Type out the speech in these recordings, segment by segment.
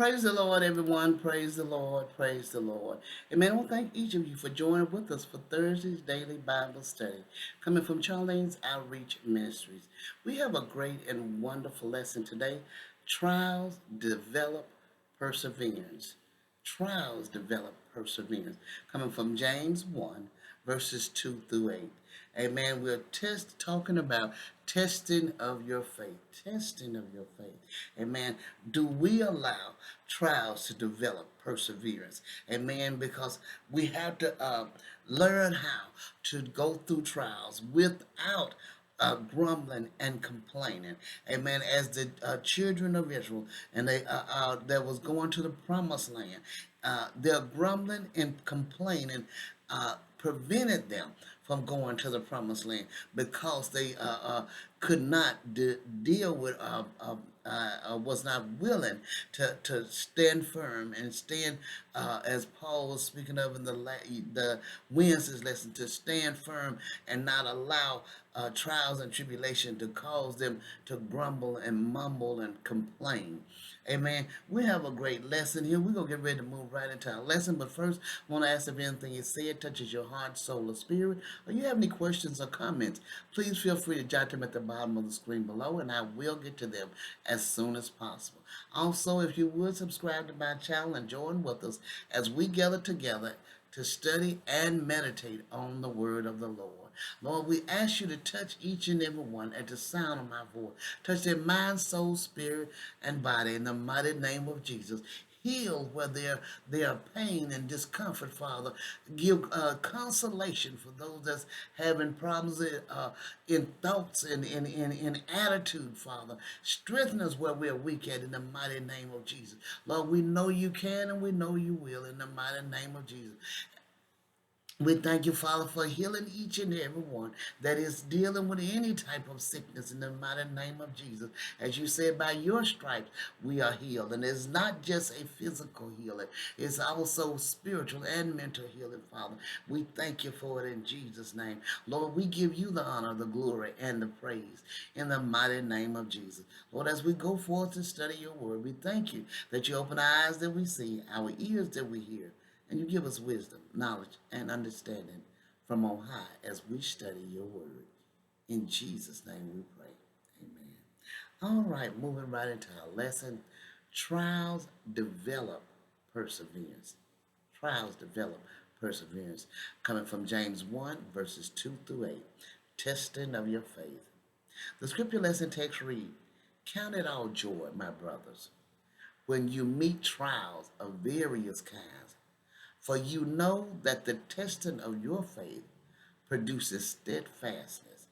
Praise the Lord, everyone. Praise the Lord. Praise the Lord. Amen. I want to thank each of you for joining with us for Thursday's daily Bible study, coming from Charlene's Outreach Ministries. We have a great and wonderful lesson today. Trials develop perseverance. Trials develop perseverance. Coming from James 1, verses 2 through 8. Amen. We're talking about testing of your faith. Testing of your faith. Amen. Do we allow trials to develop perseverance? Amen. Because we have to learn how to go through trials without grumbling and complaining. Amen. As the children of Israel and that was going to the promised land, their grumbling and complaining prevented them from going to the promised land because they could not deal with was not willing to stand firm and stand as Paul was speaking of in the Wednesday's lesson, to stand firm and not allow trials and tribulation to cause them to grumble and mumble and complain. Amen. We have a great lesson here. We're going to get ready to move right into our lesson. But first, I want to ask if anything you said touches your heart, soul, or spirit, or you have any questions or comments, please feel free to jot them at the bottom of the screen below, and I will get to them as soon as possible. Also, if you would subscribe to my channel and join with us as we gather together to study and meditate on the word of the Lord. Lord, we ask you to touch each and every one at the sound of my voice. Touch their mind, soul, spirit, and body in the mighty name of Jesus. Heal where there are pain and discomfort, Father. Give consolation for those that's having problems in thoughts and in attitude, Father. Strengthen us where we are weak at in the mighty name of Jesus. Lord, we know you can and we know you will in the mighty name of Jesus. We thank you, Father, for healing each and every one that is dealing with any type of sickness in the mighty name of Jesus. As you said, by your stripes we are healed. And it's not just a physical healing, it's also spiritual and mental healing, Father. We thank you for it in Jesus' name. Lord, we give you the honor, the glory, and the praise in the mighty name of Jesus. Lord, as we go forth to study your word, we thank you that you open our eyes that we see, our ears that we hear, and you give us wisdom, knowledge, and understanding from on high as we study your word. In Jesus' name we pray. Amen. All right, moving right into our lesson. Trials develop perseverance. Trials develop perseverance. Coming from James 1, verses 2 through 8. Testing of your faith. The scripture lesson text read, "Count it all joy, my brothers, when you meet trials of various kinds. For you know that the testing of your faith produces steadfastness,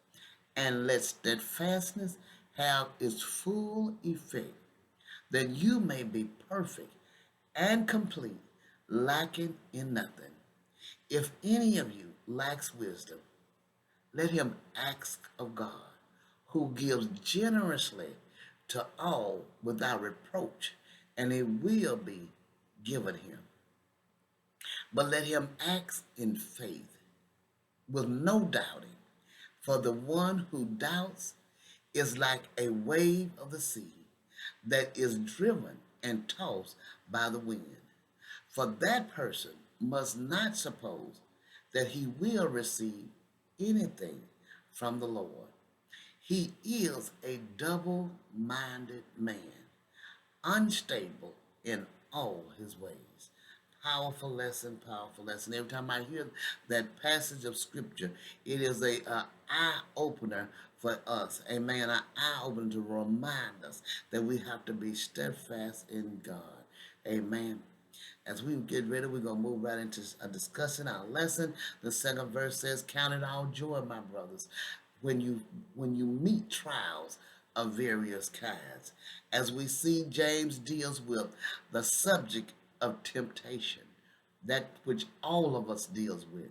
and let steadfastness have its full effect, that you may be perfect and complete, lacking in nothing. If any of you lacks wisdom, let him ask of God, who gives generously to all without reproach, and it will be given him. But let him act in faith, with no doubting. For the one who doubts is like a wave of the sea that is driven and tossed by the wind. For that person must not suppose that he will receive anything from the Lord. He is a double-minded man, unstable in all his ways." Powerful lesson, powerful lesson. Every time I hear that passage of scripture, it is a eye opener for us. Amen. An eye opener to remind us that we have to be steadfast in God. Amen. As we get ready, we're going to move right into discussing our lesson. The second verse says, "Count it all joy, my brothers, when you meet trials of various kinds." As we see, James deals with the subject of temptation, that which all of us deals with.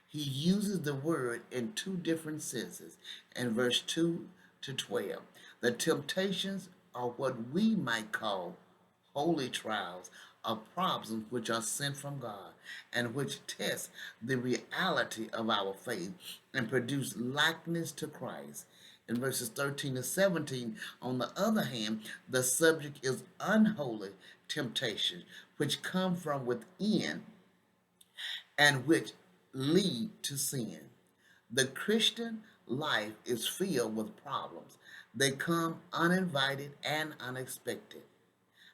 He uses the word in two different senses in verse 2 to 12. The temptations are what we might call holy trials or problems which are sent from God and which test the reality of our faith and produce likeness to Christ. In verses 13 to 17, on the other hand, the subject is unholy temptation, which come from within and which lead to sin. The Christian life is filled with problems. They come uninvited and unexpected.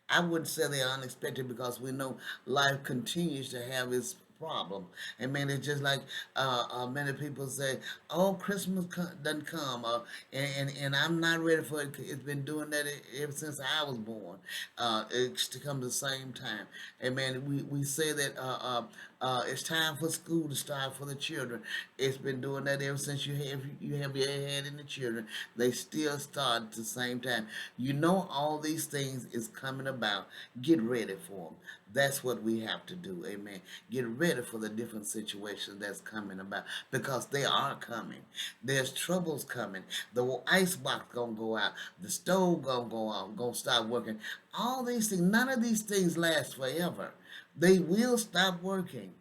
I wouldn't say they're unexpected because we know life continues to have its problem. I mean, it's just like many people say, "Oh, Christmas doesn't come," and I'm not ready for it. It's been doing that ever since I was born. It's to come the same time. Amen. We say that it's time for school to start for the children. It's been doing that ever since you have your head in the children. They still start at the same time. You know all these things is coming about. Get ready for them. That's what we have to do. Amen. Get ready for the different situations that's coming about because they are coming. There's troubles coming. The ice box gonna go out. The stove gonna go out. Gonna stop working. All these things. None of these things last forever. They will stop working.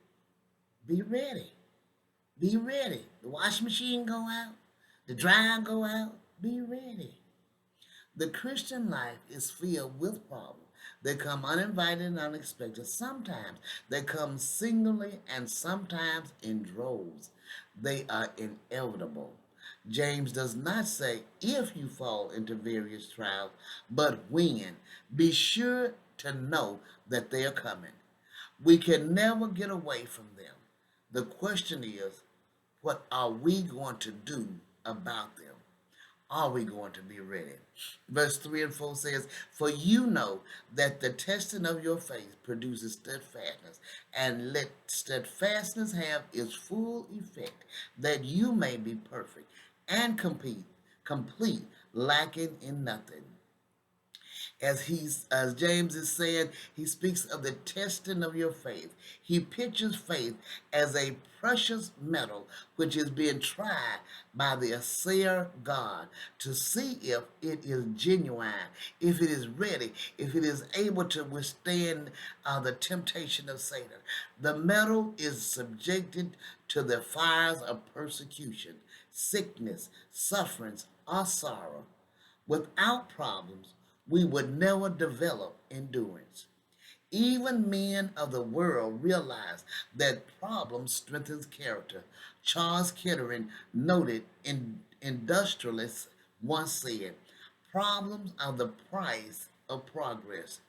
Be ready. Be ready. The washing machine go out. The dryer go out. Be ready. The Christian life is filled with problems. They come uninvited and unexpected. Sometimes they come singly and sometimes in droves. They are inevitable. James does not say if you fall into various trials, but when. Be sure to know that they are coming. We can never get away from them. The question is, what are we going to do about them? Are we going to be ready? Verse 3 and 4 says, "For you know that the testing of your faith produces steadfastness, and let steadfastness have its full effect, that you may be perfect and complete, lacking in nothing." As James is saying, he speaks of the testing of your faith. He pictures faith as a precious metal which is being tried by the assayer God to see if it is genuine, if it is ready, if it is able to withstand the temptation of Satan. The metal is subjected to the fires of persecution, sickness, sufferings, or sorrow. Without problems, we would never develop endurance. Even men of the world realize that problems strengthens character. Charles Kettering, noted industrialist, once said, "Problems are the price of progress.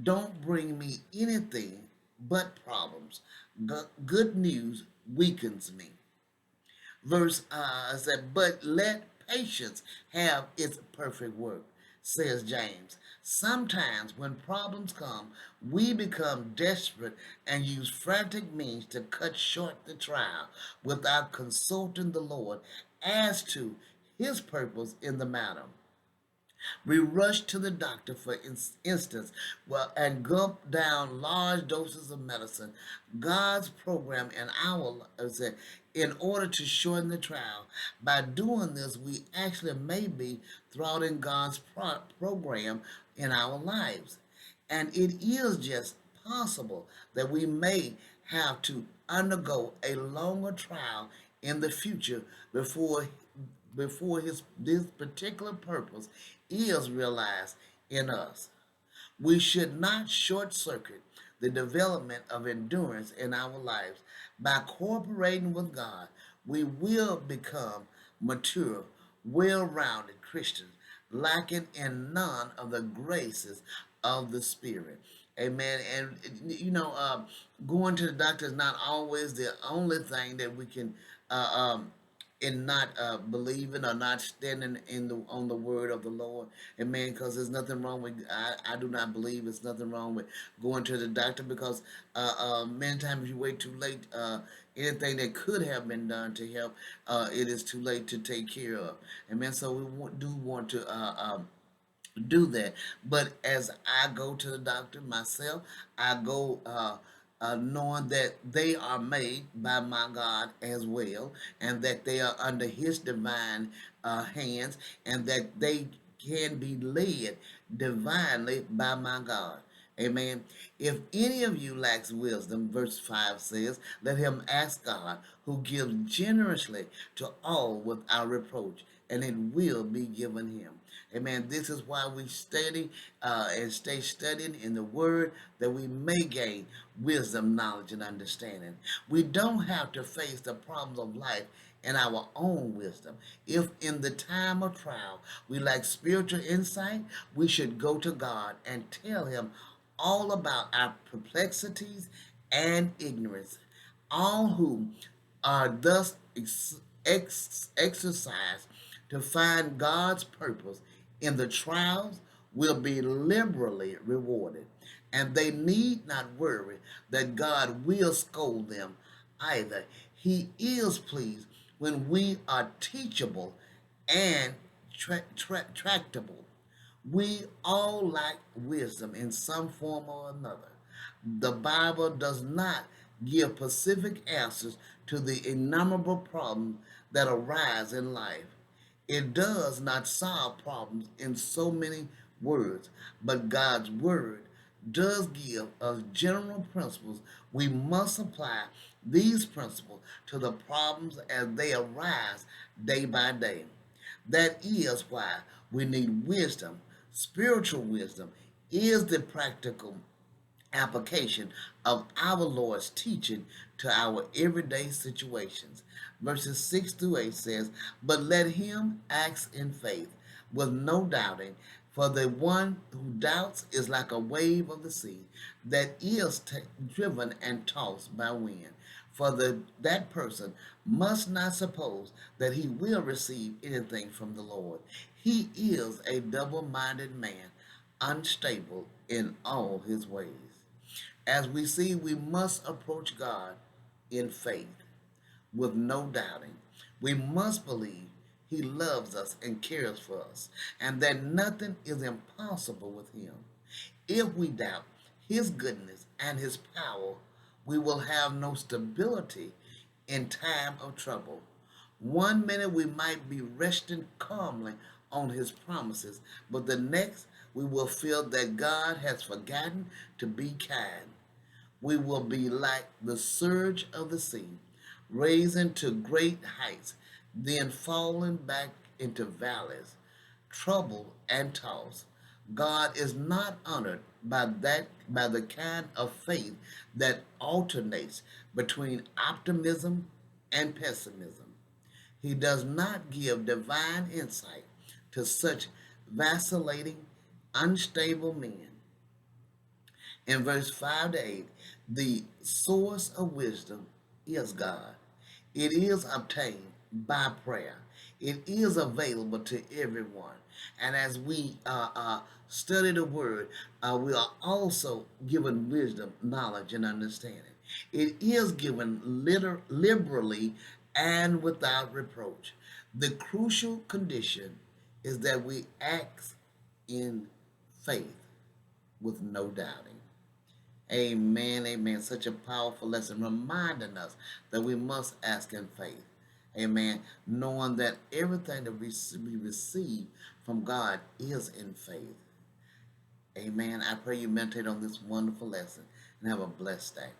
Don't bring me anything but problems. Good news weakens me." Verse said, "But let patience have its perfect work," says James. Sometimes when problems come, we become desperate and use frantic means to cut short the trial without consulting the Lord as to his purpose in the matter. We rush to the doctor, for instance, well, and gulp down large doses of medicine. God's program in our lives in order to shorten the trial. By doing this, we actually may be thwarting God's program in our lives. And it is just possible that we may have to undergo a longer trial in the future before this particular purpose is realized in us. We should not short circuit the development of endurance in our lives. By cooperating with God, we will become mature, well rounded Christians, lacking in none of the graces of the Spirit. Amen. And going to the doctor is not always the only thing that we can in not believing or not standing on the word of the Lord. Amen. Because there's nothing wrong with, I do not believe there's nothing wrong with going to the doctor because many times if you wait too late, anything that could have been done to help, it is too late to take care of. Amen. So we do want to do that. But as I go to the doctor myself, I go knowing that they are made by my God as well, and that they are under His divine hands, and that they can be led divinely by my God. Amen. If any of you lacks wisdom, verse 5 says, let him ask God, who gives generously to all without reproach, and it will be given him. Amen. This is why we study and stay studying in the Word, that we may gain wisdom, knowledge, and understanding. We don't have to face the problems of life in our own wisdom. If in the time of trial we lack spiritual insight, we should go to God and tell Him all about our perplexities and ignorance. All who are thus exercised to find God's purpose in the trials will be liberally rewarded, and they need not worry that God will scold them either. He is pleased when we are teachable and tractable. We all lack wisdom in some form or another. The Bible does not give specific answers to the innumerable problems that arise in life. It does not solve problems in so many words, but God's Word does give us general principles. We must apply these principles to the problems as they arise day by day. That is why we need wisdom. Spiritual wisdom is the practical application of our Lord's teaching to our everyday situations. Verses 6 through 8 says, "But let him act in faith, with no doubting, for the one who doubts is like a wave of the sea that is driven and tossed by wind. For that person must not suppose that he will receive anything from the Lord. He is a double-minded man, unstable in all his ways." As we see, we must approach God in faith with no doubting. We must believe He loves us and cares for us, and that nothing is impossible with Him. If we doubt His goodness and His power, we will have no stability in time of trouble. One minute we might be resting calmly on His promises, but the next we will feel that God has forgotten to be kind. We will be like the surge of the sea, rising to great heights, then falling back into valleys, troubled and tossed. God is not honored by the kind of faith that alternates between optimism and pessimism. He does not give divine insight to such vacillating, unstable men. In verse 5 to 8, the source of wisdom is God. It is obtained by prayer. It is available to everyone. And as we study the Word, we are also given wisdom, knowledge, and understanding. It is given liberally and without reproach. The crucial condition is that we act in faith with no doubting. Amen, amen. Such a powerful lesson reminding us that we must ask in faith. Amen. Knowing that everything that we receive from God is in faith. Amen. I pray you meditate on this wonderful lesson and have a blessed day.